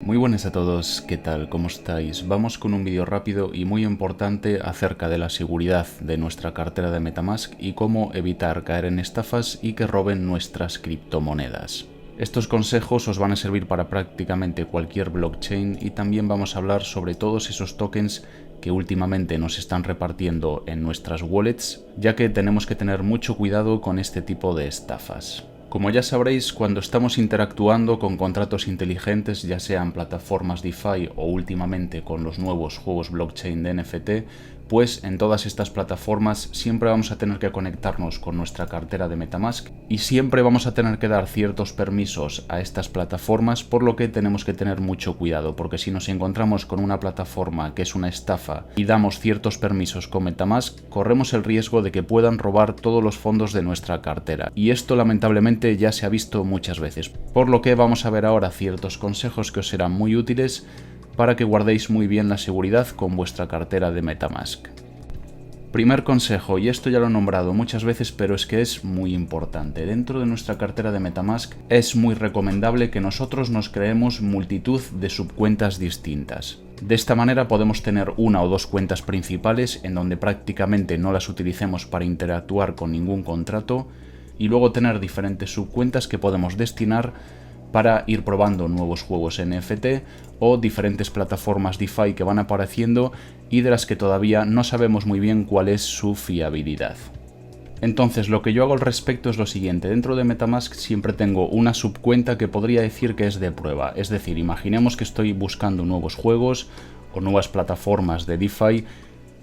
Muy buenas a todos, ¿qué tal? ¿Cómo estáis? Vamos con un vídeo rápido y muy importante acerca de la seguridad de nuestra cartera de MetaMask y cómo evitar caer en estafas y que roben nuestras criptomonedas. Estos consejos os van a servir para prácticamente cualquier blockchain y también vamos a hablar sobre todos esos tokens que últimamente nos están repartiendo en nuestras wallets, ya que tenemos que tener mucho cuidado con este tipo de estafas. Como ya sabréis, cuando estamos interactuando con contratos inteligentes, ya sean plataformas DeFi o últimamente con los nuevos juegos blockchain de NFT, pues en todas estas plataformas siempre vamos a tener que conectarnos con nuestra cartera de MetaMask y siempre vamos a tener que dar ciertos permisos a estas plataformas, por lo que tenemos que tener mucho cuidado, porque si nos encontramos con una plataforma que es una estafa y damos ciertos permisos con MetaMask, corremos el riesgo de que puedan robar todos los fondos de nuestra cartera. Y esto lamentablemente ya se ha visto muchas veces, por lo que vamos a ver ahora ciertos consejos que os serán muy útiles para que guardéis muy bien la seguridad con vuestra cartera de MetaMask. Primer consejo, y esto ya lo he nombrado muchas veces, pero es que es muy importante. Dentro de nuestra cartera de MetaMask es muy recomendable que nosotros nos creemos multitud de subcuentas distintas. De esta manera podemos tener una o dos cuentas principales en donde prácticamente no las utilicemos para interactuar con ningún contrato y luego tener diferentes subcuentas que podemos destinar para ir probando nuevos juegos NFT o diferentes plataformas DeFi que van apareciendo y de las que todavía no sabemos muy bien cuál es su fiabilidad. Entonces, lo que yo hago al respecto es lo siguiente. Dentro de MetaMask siempre tengo una subcuenta que podría decir que es de prueba. Es decir, imaginemos que estoy buscando nuevos juegos o nuevas plataformas de DeFi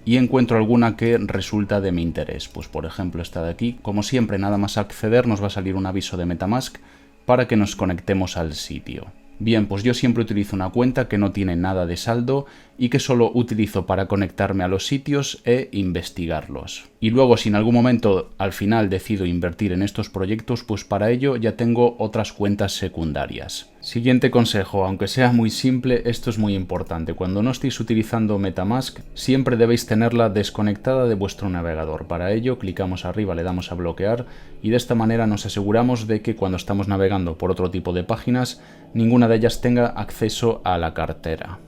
y encuentro alguna que resulta de mi interés. Pues por ejemplo esta de aquí. Como siempre, nada más acceder nos va a salir un aviso de MetaMask para que nos conectemos al sitio. Bien, pues yo siempre utilizo una cuenta que no tiene nada de saldo y que solo utilizo para conectarme a los sitios e investigarlos. Y luego, si en algún momento al final decido invertir en estos proyectos, pues para ello ya tengo otras cuentas secundarias. Siguiente consejo, aunque sea muy simple, esto es muy importante. Cuando no estéis utilizando MetaMask, siempre debéis tenerla desconectada de vuestro navegador. Para ello, clicamos arriba, le damos a bloquear y de esta manera nos aseguramos de que cuando estamos navegando por otro tipo de páginas, ninguna de ellas tenga acceso a la cartera.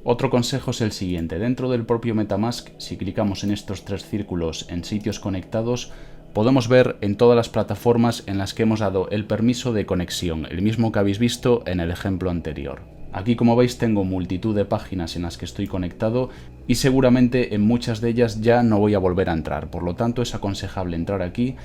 Otro consejo es el siguiente. Dentro del propio MetaMask, si clicamos en estos tres círculos en sitios conectados, podemos ver en todas las plataformas en las que hemos dado el permiso de conexión, el mismo que habéis visto en el ejemplo anterior. Aquí, como veis, tengo multitud de páginas en las que estoy conectado y seguramente en muchas de ellas ya no voy a volver a entrar. Por lo tanto, es aconsejable entrar aquí,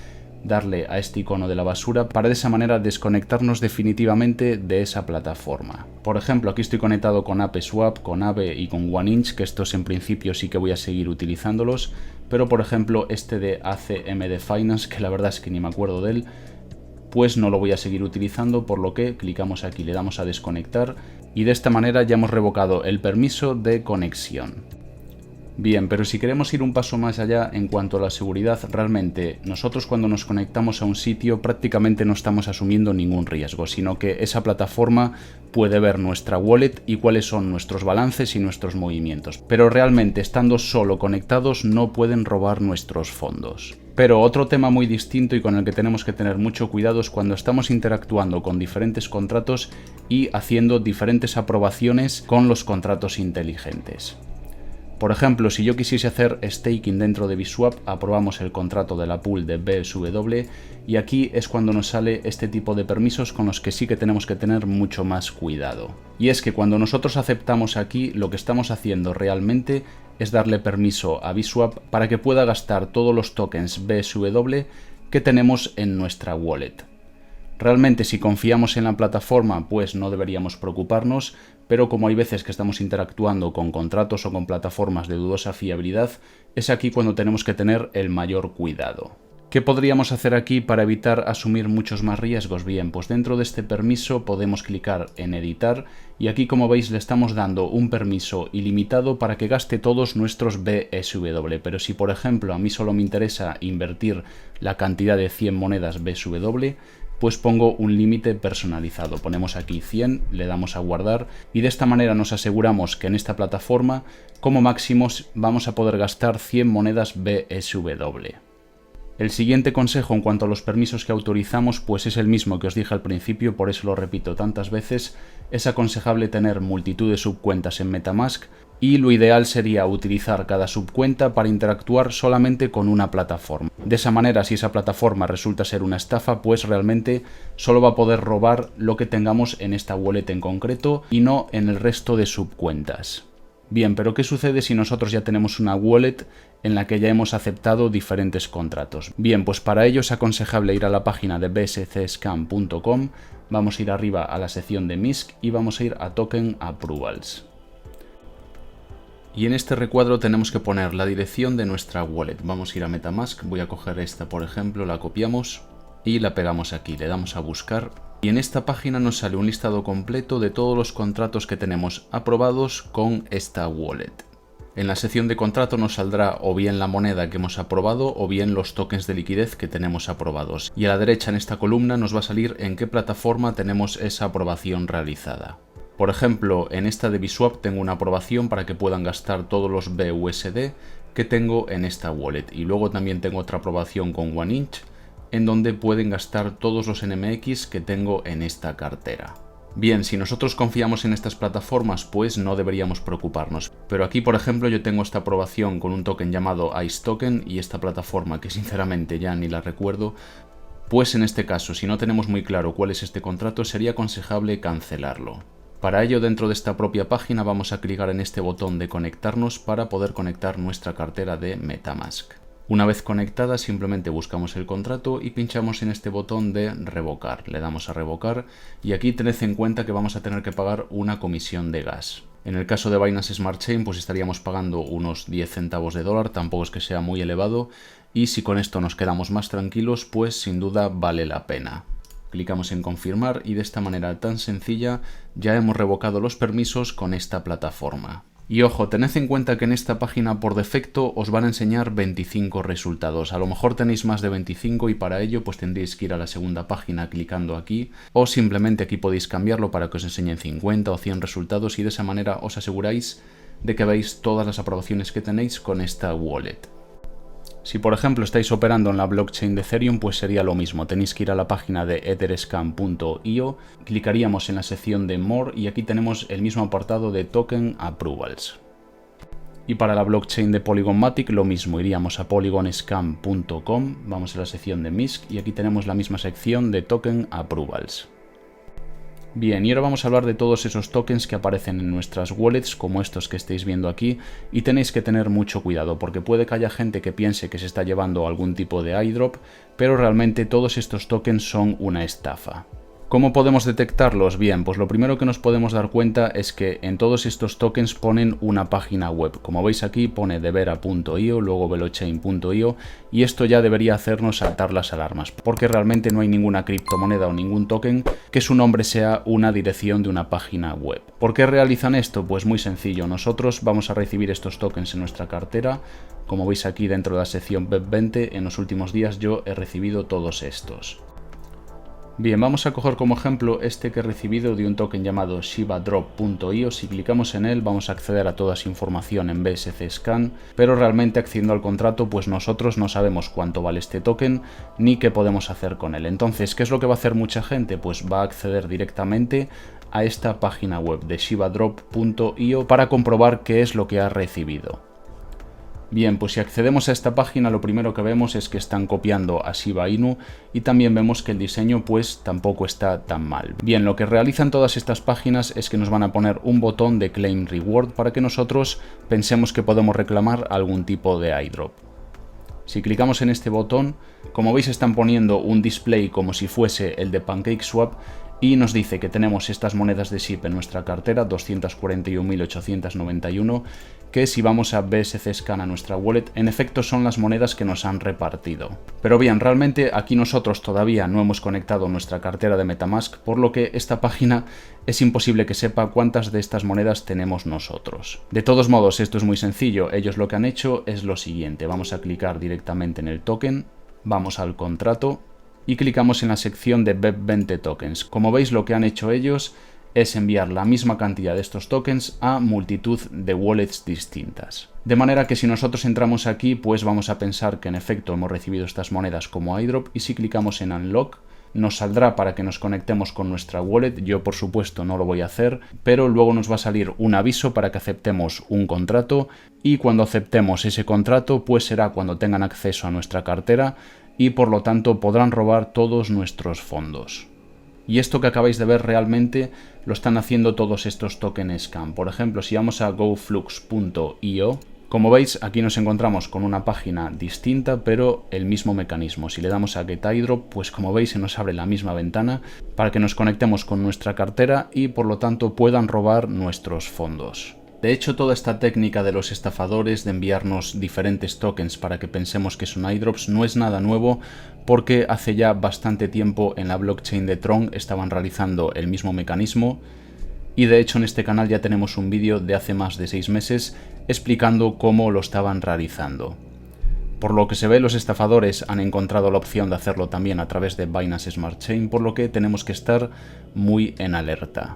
darle a este icono de la basura para de esa manera desconectarnos definitivamente de esa plataforma. Por ejemplo, aquí estoy conectado con ApeSwap, con Aave y con OneInch, que estos en principio sí que voy a seguir utilizándolos, pero por ejemplo este de ACMD Finance, que la verdad es que ni me acuerdo de él, pues no lo voy a seguir utilizando, por lo que clicamos aquí, le damos a desconectar y de esta manera ya hemos revocado el permiso de conexión. Bien, pero si queremos ir un paso más allá en cuanto a la seguridad, realmente nosotros cuando nos conectamos a un sitio prácticamente no estamos asumiendo ningún riesgo, sino que esa plataforma puede ver nuestra wallet y cuáles son nuestros balances y nuestros movimientos. Pero realmente estando solo conectados no pueden robar nuestros fondos. Pero otro tema muy distinto y con el que tenemos que tener mucho cuidado es cuando estamos interactuando con diferentes contratos y haciendo diferentes aprobaciones con los contratos inteligentes. Por ejemplo, si yo quisiese hacer staking dentro de Bitswap, aprobamos el contrato de la pool de BSW y aquí es cuando nos sale este tipo de permisos con los que sí que tenemos que tener mucho más cuidado. Y es que cuando nosotros aceptamos aquí, lo que estamos haciendo realmente es darle permiso a Bitswap para que pueda gastar todos los tokens BSW que tenemos en nuestra wallet. Realmente, si confiamos en la plataforma, pues no deberíamos preocuparnos, pero como hay veces que estamos interactuando con contratos o con plataformas de dudosa fiabilidad, es aquí cuando tenemos que tener el mayor cuidado. ¿Qué podríamos hacer aquí para evitar asumir muchos más riesgos? Bien, pues dentro de este permiso podemos clicar en editar y aquí, como veis, le estamos dando un permiso ilimitado para que gaste todos nuestros BSW. Pero si, por ejemplo, a mí solo me interesa invertir la cantidad de 100 monedas BSW, pues pongo un límite personalizado. Ponemos aquí 100, le damos a guardar y de esta manera nos aseguramos que en esta plataforma como máximo vamos a poder gastar 100 monedas BSW. El siguiente consejo en cuanto a los permisos que autorizamos pues es el mismo que os dije al principio, por eso lo repito tantas veces. Es aconsejable tener multitud de subcuentas en MetaMask y lo ideal sería utilizar cada subcuenta para interactuar solamente con una plataforma. De esa manera, si esa plataforma resulta ser una estafa, pues realmente solo va a poder robar lo que tengamos en esta wallet en concreto y no en el resto de subcuentas. Bien, pero ¿qué sucede si nosotros ya tenemos una wallet en la que ya hemos aceptado diferentes contratos? Bien, pues para ello es aconsejable ir a la página de bscscan.com, vamos a ir arriba a la sección de MISC y vamos a ir a Token Approvals. Y en este recuadro tenemos que poner la dirección de nuestra wallet. Vamos a ir a MetaMask, voy a coger esta por ejemplo, la copiamos y la pegamos aquí, le damos a buscar. Y en esta página nos sale un listado completo de todos los contratos que tenemos aprobados con esta wallet. En la sección de contrato nos saldrá o bien la moneda que hemos aprobado o bien los tokens de liquidez que tenemos aprobados. Y a la derecha en esta columna nos va a salir en qué plataforma tenemos esa aprobación realizada. Por ejemplo, en esta de Bswap tengo una aprobación para que puedan gastar todos los BUSD que tengo en esta wallet. Y luego también tengo otra aprobación con OneInch, en donde pueden gastar todos los NMX que tengo en esta cartera. Bien, si nosotros confiamos en estas plataformas, pues no deberíamos preocuparnos. Pero aquí, por ejemplo, yo tengo esta aprobación con un token llamado Ice Token y esta plataforma, que sinceramente ya ni la recuerdo, pues en este caso, si no tenemos muy claro cuál es este contrato, sería aconsejable cancelarlo. Para ello, dentro de esta propia página vamos a clicar en este botón de conectarnos para poder conectar nuestra cartera de MetaMask. Una vez conectada, simplemente buscamos el contrato y pinchamos en este botón de revocar. Le damos a revocar y aquí tened en cuenta que vamos a tener que pagar una comisión de gas. En el caso de Binance Smart Chain, pues estaríamos pagando unos 10 centavos de dólar, tampoco es que sea muy elevado, y si con esto nos quedamos más tranquilos, pues sin duda vale la pena. Clicamos en confirmar y de esta manera tan sencilla ya hemos revocado los permisos con esta plataforma. Y ojo, tened en cuenta que en esta página por defecto os van a enseñar 25 resultados. A lo mejor tenéis más de 25 y para ello pues tendréis que ir a la segunda página clicando aquí, o simplemente aquí podéis cambiarlo para que os enseñen 50 o 100 resultados y de esa manera os aseguráis de que veis todas las aprobaciones que tenéis con esta wallet. Si por ejemplo estáis operando en la blockchain de Ethereum, pues sería lo mismo. Tenéis que ir a la página de etherscan.io, clicaríamos en la sección de More y aquí tenemos el mismo apartado de Token Approvals. Y para la blockchain de Polygon Matic lo mismo, iríamos a polygonscan.com, vamos a la sección de MISC y aquí tenemos la misma sección de Token Approvals. Bien, y ahora vamos a hablar de todos esos tokens que aparecen en nuestras wallets, como estos que estáis viendo aquí, y tenéis que tener mucho cuidado, porque puede que haya gente que piense que se está llevando algún tipo de airdrop, pero realmente todos estos tokens son una estafa. ¿Cómo podemos detectarlos? Bien, pues lo primero que nos podemos dar cuenta es que en todos estos tokens ponen una página web. Como veis aquí pone devera.io, luego velochain.io y esto ya debería hacernos saltar las alarmas, porque realmente no hay ninguna criptomoneda o ningún token que su nombre sea una dirección de una página web. ¿Por qué realizan esto? Pues muy sencillo, nosotros vamos a recibir estos tokens en nuestra cartera. Como veis aquí dentro de la sección BEP20, en los últimos días yo he recibido todos estos. Bien, vamos a coger como ejemplo este que he recibido de un token llamado shibadrop.io. Si clicamos en él vamos a acceder a toda esa información en BSC Scan, pero realmente accediendo al contrato pues nosotros no sabemos cuánto vale este token ni qué podemos hacer con él. Entonces, ¿qué es lo que va a hacer mucha gente? Pues va a acceder directamente a esta página web de shibadrop.io para comprobar qué es lo que ha recibido. Bien, pues si accedemos a esta página lo primero que vemos es que están copiando a Shiba Inu y también vemos que el diseño pues tampoco está tan mal. Bien, lo que realizan todas estas páginas es que nos van a poner un botón de Claim Reward para que nosotros pensemos que podemos reclamar algún tipo de airdrop. Si clicamos en este botón, como veis están poniendo un display como si fuese el de PancakeSwap y nos dice que tenemos estas monedas de SHIB en nuestra cartera, 241.891, que si vamos a BSC Scan a nuestra wallet, en efecto son las monedas que nos han repartido. Pero bien, realmente aquí nosotros todavía no hemos conectado nuestra cartera de MetaMask, por lo que esta página es imposible que sepa cuántas de estas monedas tenemos nosotros. De todos modos, esto es muy sencillo, ellos lo que han hecho es lo siguiente, vamos a clicar directamente en el token, vamos al contrato, y clicamos en la sección de BEP20 Tokens. Como veis lo que han hecho ellos es enviar la misma cantidad de estos tokens a multitud de wallets distintas. De manera que si nosotros entramos aquí, pues vamos a pensar que en efecto hemos recibido estas monedas como airdrop, y si clicamos en Unlock, nos saldrá para que nos conectemos con nuestra wallet. Yo por supuesto no lo voy a hacer, pero luego nos va a salir un aviso para que aceptemos un contrato, y cuando aceptemos ese contrato pues será cuando tengan acceso a nuestra cartera y por lo tanto podrán robar todos nuestros fondos. Y esto que acabáis de ver realmente lo están haciendo todos estos tokens scam. Por ejemplo, si vamos a goflux.io, como veis, aquí nos encontramos con una página distinta, pero el mismo mecanismo. Si le damos a Get Airdrop, pues como veis se nos abre la misma ventana para que nos conectemos con nuestra cartera y por lo tanto puedan robar nuestros fondos. De hecho, toda esta técnica de los estafadores de enviarnos diferentes tokens para que pensemos que son airdrops no es nada nuevo, porque hace ya bastante tiempo en la blockchain de Tron estaban realizando el mismo mecanismo. Y de hecho en este canal ya tenemos un vídeo de hace más de 6 meses explicando cómo lo estaban realizando. Por lo que se ve, los estafadores han encontrado la opción de hacerlo también a través de Binance Smart Chain, por lo que tenemos que estar muy en alerta.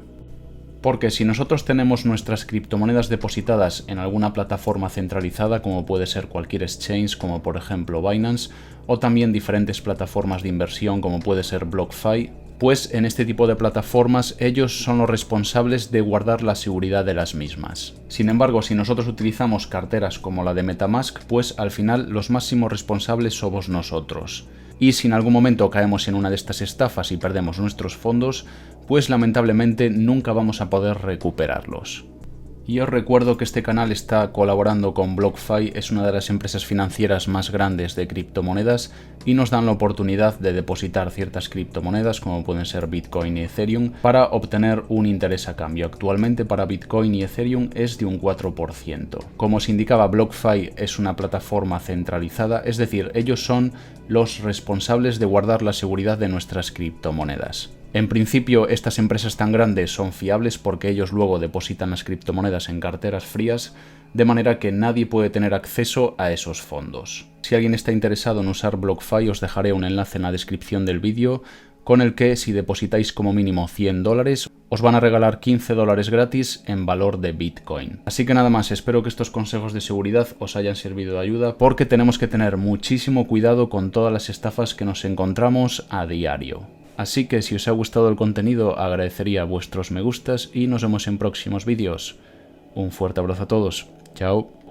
Porque si nosotros tenemos nuestras criptomonedas depositadas en alguna plataforma centralizada, como puede ser cualquier exchange, como por ejemplo Binance, o también diferentes plataformas de inversión, como puede ser BlockFi, pues en este tipo de plataformas ellos son los responsables de guardar la seguridad de las mismas. Sin embargo, si nosotros utilizamos carteras como la de MetaMask, pues al final los máximos responsables somos nosotros. Y si en algún momento caemos en una de estas estafas y perdemos nuestros fondos, pues lamentablemente nunca vamos a poder recuperarlos. Y os recuerdo que este canal está colaborando con BlockFi, es una de las empresas financieras más grandes de criptomonedas y nos dan la oportunidad de depositar ciertas criptomonedas como pueden ser Bitcoin y Ethereum para obtener un interés a cambio. Actualmente para Bitcoin y Ethereum es de un 4%. Como os indicaba, BlockFi es una plataforma centralizada, es decir, ellos son los responsables de guardar la seguridad de nuestras criptomonedas. En principio, estas empresas tan grandes son fiables porque ellos luego depositan las criptomonedas en carteras frías, de manera que nadie puede tener acceso a esos fondos. Si alguien está interesado en usar BlockFi, os dejaré un enlace en la descripción del vídeo con el que si depositáis como mínimo $100, os van a regalar $15 gratis en valor de Bitcoin. Así que nada más, espero que estos consejos de seguridad os hayan servido de ayuda, porque tenemos que tener muchísimo cuidado con todas las estafas que nos encontramos a diario. Así que si os ha gustado el contenido, agradecería vuestros me gustas y nos vemos en próximos vídeos. Un fuerte abrazo a todos. Chao.